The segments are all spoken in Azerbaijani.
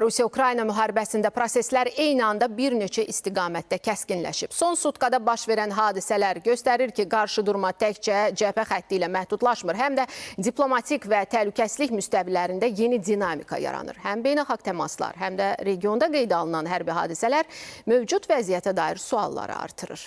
Rusiya-Ukrayna müharibəsində proseslər eyni anda bir neçə istiqamətdə kəskinləşib. Son sutkada baş verən hadisələr göstərir ki, qarşıdurma təkcə cəbhə xətti ilə məhdudlaşmır, həm də diplomatik və təhlükəsizlik müstəvilərində yeni dinamika yaranır. Həm beynəlxalq təmaslar, həm də regionda qeydə alınan hərbi hadisələr mövcud vəziyyətə dair sualları artırır.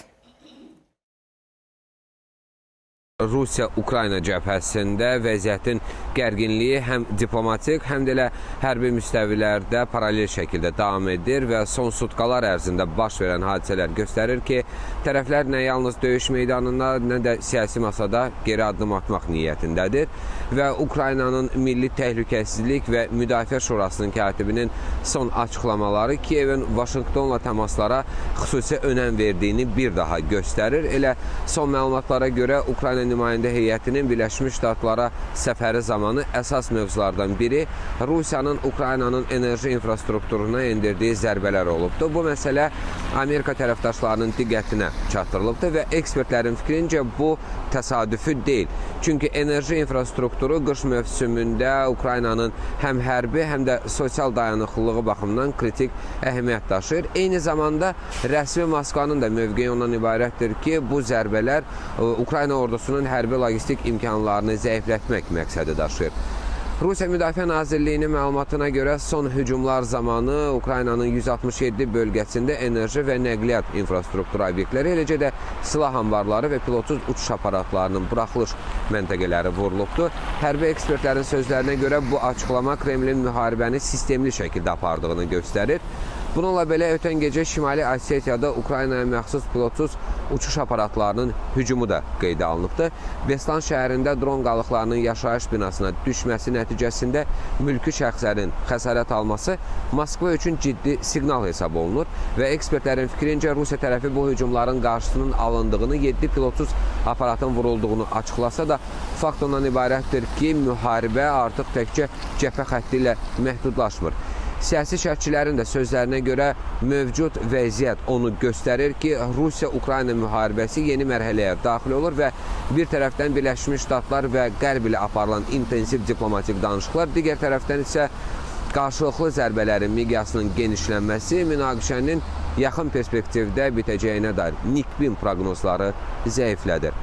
Rusiya-Ukrayna cəbhəsində vəziyyətin gərginliyi həm diplomatik, həm də elə hərbi müstəvilərdə paralel şəkildə davam edir və son sutkalar ərzində baş verən hadisələr göstərir ki, tərəflər nə yalnız döyüş meydanında, nə də siyasi masada geri addım atmaq niyyətindədir və Ukraynanın Milli Təhlükəsizlik və Müdafiə Şurasının katibinin son açıqlamaları Kiyevin Vaşinqtonla təmaslara xüsusi önəm verdiyini bir daha göstərir. Elə son məlumatlara görə Ukrayna nümayəndə heyətinin Birləşmiş Ştatlara səfəri zamanı əsas mövzulardan biri Rusiyanın Ukraynanın enerji infrastrukturuna endirdiyi zərbələr olubdur. Bu məsələ Amerika tərəfdaşlarının diqqətinə çatdırılıbdır və ekspertlərin fikrincə bu təsadüfi deyil. Çünki enerji infrastrukturu qış mövsümündə Ukraynanın həm hərbi, həm də sosial dayanıqlılığı baxımından kritik əhəmiyyət daşıyır. Eyni zamanda rəsmi Moskvanın da mövqeyi ondan ibarətdir ki, bu zərbələr Ukrayna ordusunun hərbi logistik imkanlarını zəiflətmək məqsədi daşıyır. Rusiya Müdafiə Nazirliyinin məlumatına görə son hücumlar zamanı Ukraynanın 167 bölgəsində enerji və nəqliyyat infrastrukturu obyektləri, eləcə də silah anbarları və pilotsuz uçuş aparatlarının buraxılış məntəqələri vurulubdur. Hərbi ekspertlərin sözlərinə görə bu açıqlama Kremlin müharibəni sistemli şəkildə apardığını göstərir. Bununla belə ötən gecə Şimali Osetiyada Ukraynaya məxsus pilotsuz uçuş aparatlarının hücumu da qeydə alınıbdır. Beslan şəhərində dron qalıqlarının yaşayış binasına düşməsi nəticəsində mülki şəxslərin xəsarət alması Moskva üçün ciddi siqnal hesab olunur və ekspertlərin fikrincə Rusiya tərəfi bu hücumların qarşısının alındığını, 7 pilotsuz aparatın vurulduğunu açıqlasa da fakt ondan ibarətdir ki, müharibə artıq təkcə cəbhə xətti ilə məhdudlaşmır. Siyasi şərhçilərin də sözlərinə görə mövcud vəziyyət onu göstərir ki, Rusiya-Ukrayna müharibəsi yeni mərhələyə daxil olur və bir tərəfdən Birləşmiş Ştatlar və Qərb ilə aparılan intensiv diplomatik danışıqlar, digər tərəfdən isə qarşılıqlı zərbələrin miqyasının genişlənməsi münaqişənin yaxın perspektivdə bitəcəyinə dair nikbin proqnozları zəiflədir.